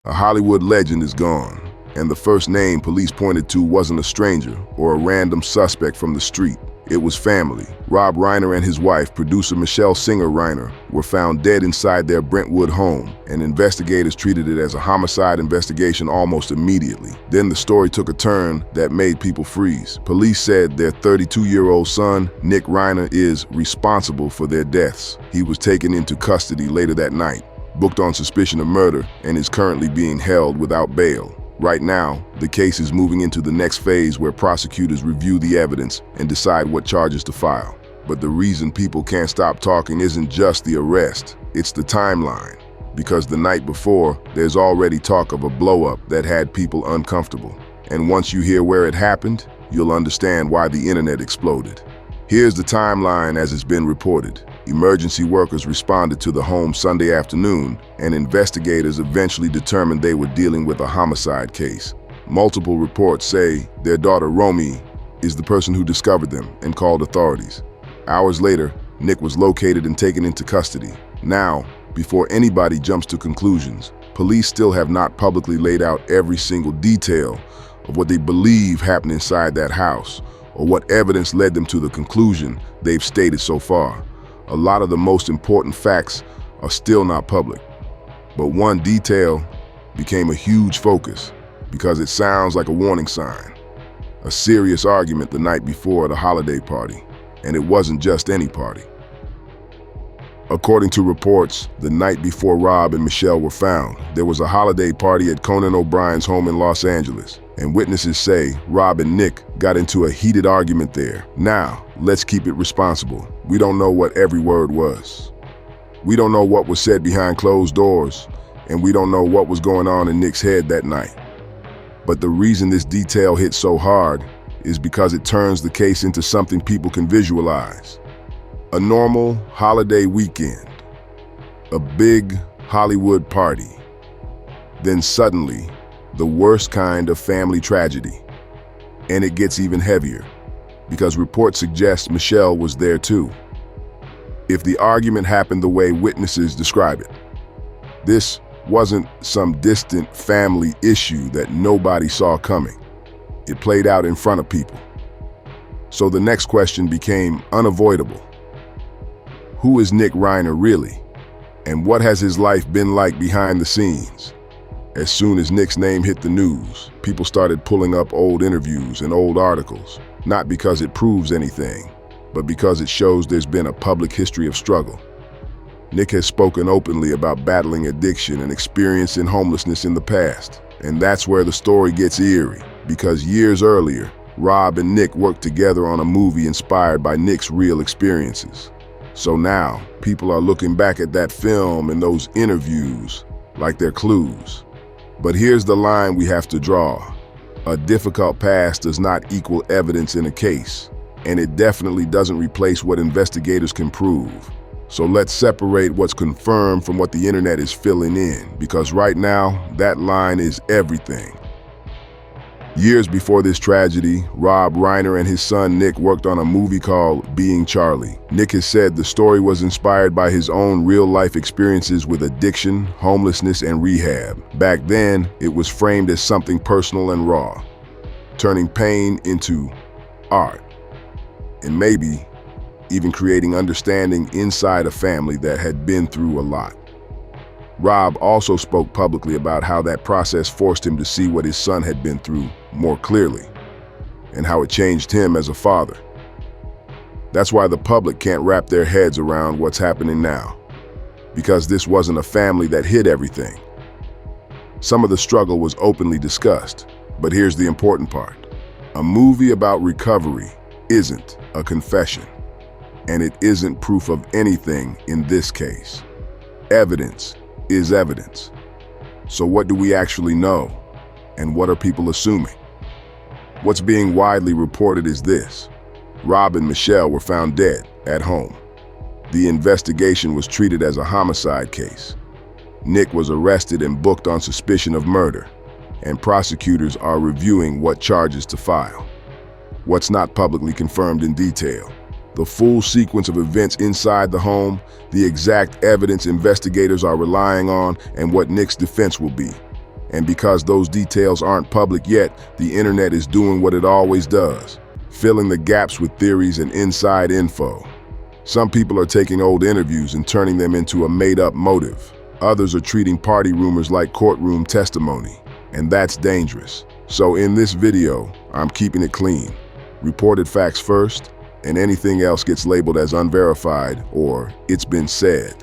A Hollywood legend is gone, and the first name police pointed to wasn't a stranger or a random suspect from the street. It was family. Rob Reiner and his wife, producer Michele Reiner, were found dead inside their Brentwood home, and investigators treated it as a homicide investigation almost immediately. Then the story took a turn that made people freeze. Police said their 32-year-old son, Nick Reiner, is responsible for their deaths. He was taken into custody later that night, booked on suspicion of murder, and is currently being held without bail. Right now, the case is moving into the next phase where prosecutors review the evidence and decide what charges to file. But the reason people can't stop talking isn't just the arrest, it's the timeline. Because the night before, there's already talk of a blow-up that had people uncomfortable. And once you hear where it happened, you'll understand why the internet exploded. Here's the timeline as it's been reported. Emergency workers responded to the home Sunday afternoon, and investigators eventually determined they were dealing with a homicide case. Multiple reports say their daughter, Romy, is the person who discovered them and called authorities. Hours later, Nick was located and taken into custody. Now, before anybody jumps to conclusions, police still have not publicly laid out every single detail of what they believe happened inside that house, or what evidence led them to the conclusion they've stated so far. A lot of the most important facts are still not public. But one detail became a huge focus because it sounds like a warning sign. A serious argument the night before at a holiday party, and it wasn't just any party. According to reports, the night before Rob and Michele were found, there was a holiday party at Conan O'Brien's home in Los Angeles, and witnesses say Rob and Nick got into a heated argument there. Now, let's keep it responsible. We don't know what every word was. We don't know what was said behind closed doors, and we don't know what was going on in Nick's head that night. But the reason this detail hits so hard is because it turns the case into something people can visualize. A normal holiday weekend, a big Hollywood party. Then suddenly, the worst kind of family tragedy. And it gets even heavier, because reports suggest Michele was there too. If the argument happened the way witnesses describe it, this wasn't some distant family issue that nobody saw coming. It played out in front of people. So the next question became unavoidable. Who is Nick Reiner really? And what has his life been like behind the scenes? As soon as Nick's name hit the news, people started pulling up old interviews and old articles, not because it proves anything, but because it shows there's been a public history of struggle. Nick has spoken openly about battling addiction and experiencing homelessness in the past. And that's where the story gets eerie, because years earlier, Rob and Nick worked together on a movie inspired by Nick's real experiences. So now, people are looking back at that film and those interviews like they're clues. But here's the line we have to draw. A difficult past does not equal evidence in a case, and it definitely doesn't replace what investigators can prove. So let's separate what's confirmed from what the internet is filling in, because right now, that line is everything. Years before this tragedy, Rob Reiner and his son Nick worked on a movie called Being Charlie. Nick has said the story was inspired by his own real-life experiences with addiction, homelessness, and rehab. Back then, it was framed as something personal and raw, turning pain into art, and maybe even creating understanding inside a family that had been through a lot. Rob also spoke publicly about how that process forced him to see what his son had been through more clearly, and how it changed him as a father. That's why the public can't wrap their heads around what's happening now, because this wasn't a family that hid everything. Some of the struggle was openly discussed, but here's the important part. A movie about recovery isn't a confession, and it isn't proof of anything in this case. Evidence is evidence. So what do we actually know? And what are people assuming? What's being widely reported is this. Rob and Michele were found dead at home. The investigation was treated as a homicide case. Nick was arrested and booked on suspicion of murder, and prosecutors are reviewing what charges to file. What's not publicly confirmed in detail. The full sequence of events inside the home, the exact evidence investigators are relying on, and what Nick's defense will be. And because those details aren't public yet, the internet is doing what it always does, filling the gaps with theories and inside info. Some people are taking old interviews and turning them into a made-up motive. Others are treating party rumors like courtroom testimony, and that's dangerous. So in this video, I'm keeping it clean. Reported facts first, and anything else gets labeled as unverified or it's been said.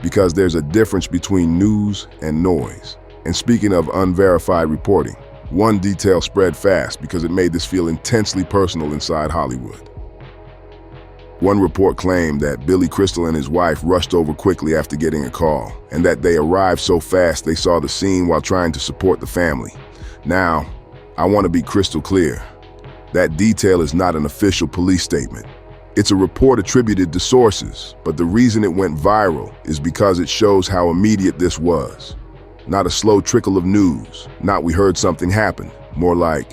Because there's a difference between news and noise. And speaking of unverified reporting, one detail spread fast because it made this feel intensely personal inside Hollywood. One report claimed that Billy Crystal and his wife rushed over quickly after getting a call, and that they arrived so fast they saw the scene while trying to support the family. Now, I want to be crystal clear. That detail is not an official police statement. It's a report attributed to sources, but the reason it went viral is because it shows how immediate this was. Not a slow trickle of news, not we heard something happen, more like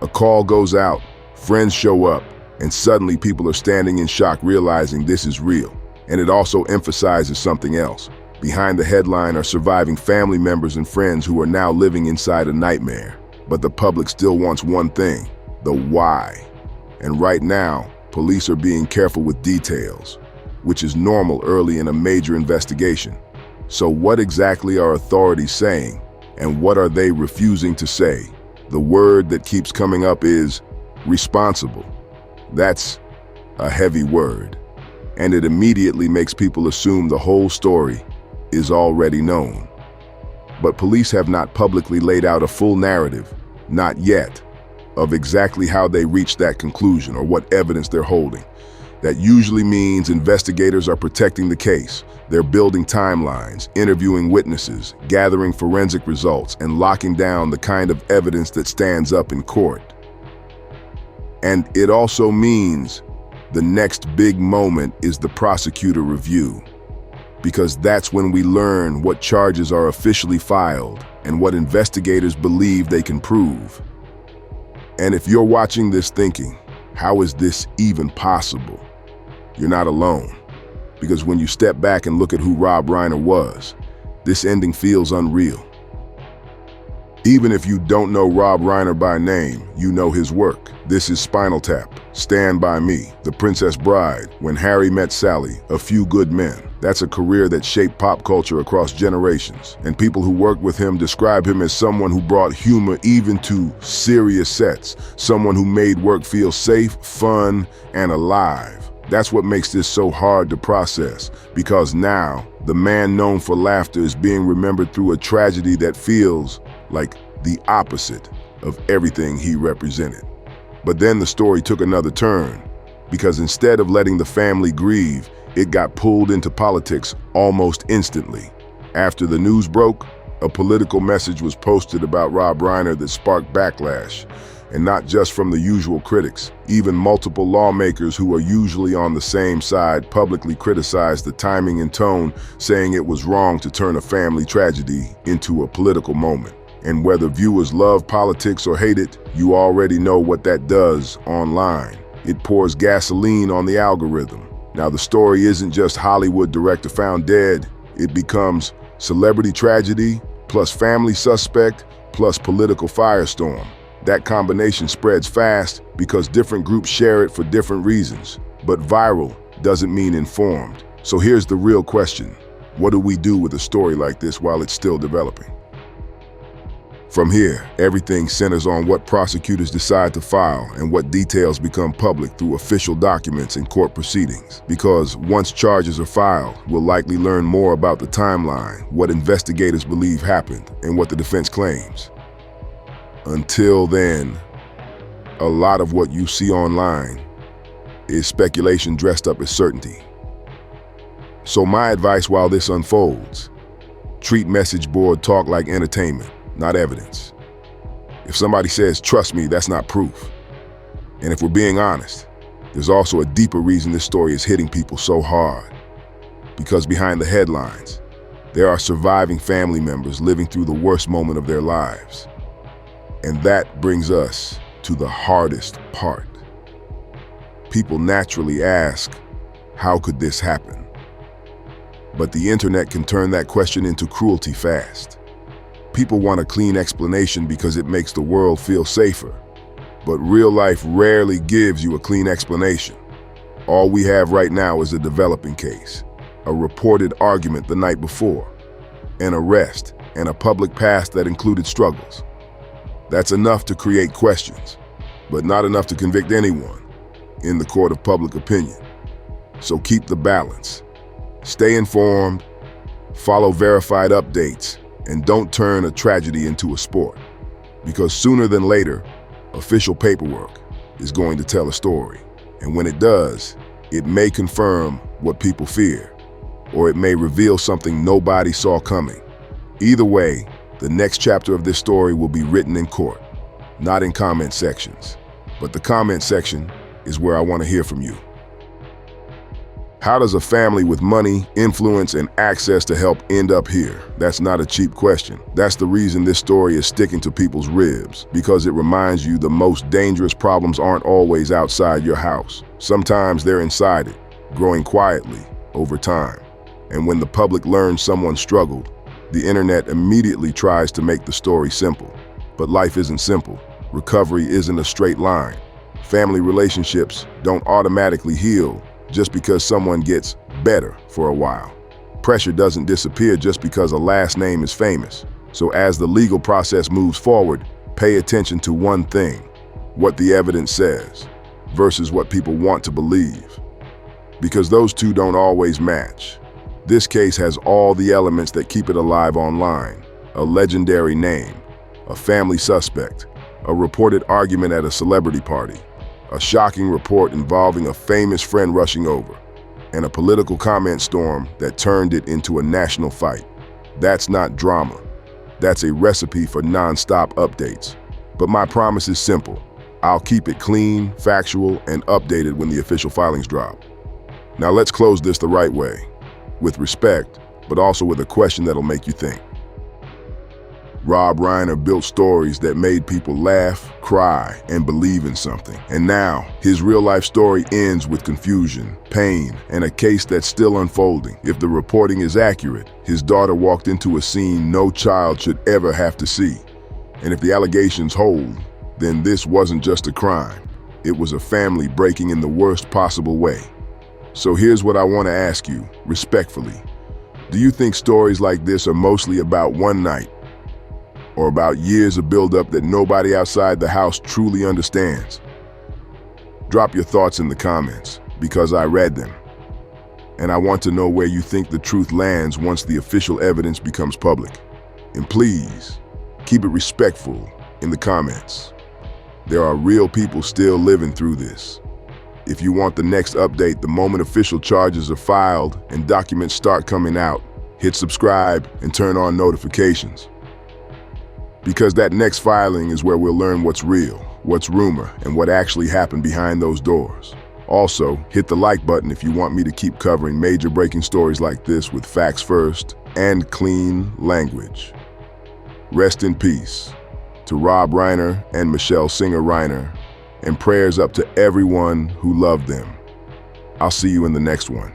a call goes out, friends show up, and suddenly people are standing in shock realizing this is real. And it also emphasizes something else. Behind the headline are surviving family members and friends who are now living inside a nightmare. But the public still wants one thing, the why. And right now, police are being careful with details, which is normal early in a major investigation. So what exactly are authorities saying, and what are they refusing to say? The word that keeps coming up is responsible. That's a heavy word, and it immediately makes people assume the whole story is already known. But police have not publicly laid out a full narrative, not yet, of exactly how they reached that conclusion or what evidence they're holding. That usually means investigators are protecting the case. They're building timelines, interviewing witnesses, gathering forensic results, and locking down the kind of evidence that stands up in court. And it also means the next big moment is the prosecutor review, because that's when we learn what charges are officially filed and what investigators believe they can prove. And if you're watching this thinking, how is this even possible? You're not alone, because when you step back and look at who Rob Reiner was, this ending feels unreal. Even if you don't know Rob Reiner by name, you know his work. This is Spinal Tap, Stand By Me, The Princess Bride, When Harry Met Sally, A Few Good Men. That's a career that shaped pop culture across generations, and people who worked with him describe him as someone who brought humor even to serious sets, someone who made work feel safe, fun, and alive. That's what makes this so hard to process, because now, the man known for laughter is being remembered through a tragedy that feels like the opposite of everything he represented. But then the story took another turn, because instead of letting the family grieve, it got pulled into politics almost instantly. After the news broke, a political message was posted about Rob Reiner that sparked backlash, and not just from the usual critics. Even multiple lawmakers who are usually on the same side publicly criticized the timing and tone, saying it was wrong to turn a family tragedy into a political moment. And whether viewers love politics or hate it, you already know what that does online. It pours gasoline on the algorithm. Now the story isn't just Hollywood director found dead, it becomes celebrity tragedy, plus family suspect, plus political firestorm. That combination spreads fast because different groups share it for different reasons. But viral doesn't mean informed. So here's the real question. What do we do with a story like this while it's still developing? From here, everything centers on what prosecutors decide to file and what details become public through official documents and court proceedings. Because once charges are filed, we'll likely learn more about the timeline, what investigators believe happened, and what the defense claims. Until then, a lot of what you see online is speculation dressed up as certainty. So my advice while this unfolds, treat message board talk like entertainment, not evidence. If somebody says, trust me, that's not proof. And if we're being honest, there's also a deeper reason this story is hitting people so hard. Because behind the headlines, there are surviving family members living through the worst moment of their lives. And that brings us to the hardest part. People naturally ask, how could this happen? But the internet can turn that question into cruelty fast. People want a clean explanation because it makes the world feel safer. But real life rarely gives you a clean explanation. All we have right now is a developing case, a reported argument the night before, an arrest, and a public past that included struggles. That's enough to create questions, but not enough to convict anyone in the court of public opinion. So keep the balance. Stay informed, follow verified updates, and don't turn a tragedy into a sport. Because sooner than later, official paperwork is going to tell a story. And when it does, it may confirm what people fear, or it may reveal something nobody saw coming. Either way, the next chapter of this story will be written in court, not in comment sections. But the comment section is where I want to hear from you. How does a family with money, influence, and access to help end up here? That's not a cheap question. That's the reason this story is sticking to people's ribs, because it reminds you the most dangerous problems aren't always outside your house. Sometimes they're inside it, growing quietly over time. And when the public learns someone struggled, the internet immediately tries to make the story simple. But life isn't simple. Recovery isn't a straight line. Family relationships don't automatically heal just because someone gets better for a while. Pressure doesn't disappear just because a last name is famous. So as the legal process moves forward, pay attention to one thing: what the evidence says versus what people want to believe. Because those two don't always match. This case has all the elements that keep it alive online: a legendary name, a family suspect, a reported argument at a celebrity party, a shocking report involving a famous friend rushing over, and a political comment storm that turned it into a national fight. That's not drama. That's a recipe for non-stop updates. But my promise is simple. I'll keep it clean, factual, and updated when the official filings drop. Now let's close this the right way, with respect, but also with a question that'll make you think. Reiner built stories that made people laugh, cry, and believe in something. And now, his real-life story ends with confusion, pain, and a case that's still unfolding. If the reporting is accurate, his daughter walked into a scene no child should ever have to see. And if the allegations hold, then this wasn't just a crime. It was a family breaking in the worst possible way. So here's what I want to ask you, respectfully. Do you think stories like this are mostly about one night, or about years of buildup that nobody outside the house truly understands? Drop your thoughts in the comments, because I read them. And I want to know where you think the truth lands once the official evidence becomes public. And please, keep it respectful in the comments. There are real people still living through this. If you want the next update the moment official charges are filed and documents start coming out, hit subscribe and turn on notifications. Because that next filing is where we'll learn what's real, what's rumor, and what actually happened behind those doors. Also, hit the like button if you want me to keep covering major breaking stories like this with facts first and clean language. Rest in peace to Reiner and Michele Reiner, and prayers up to everyone who loved them. I'll see you in the next one.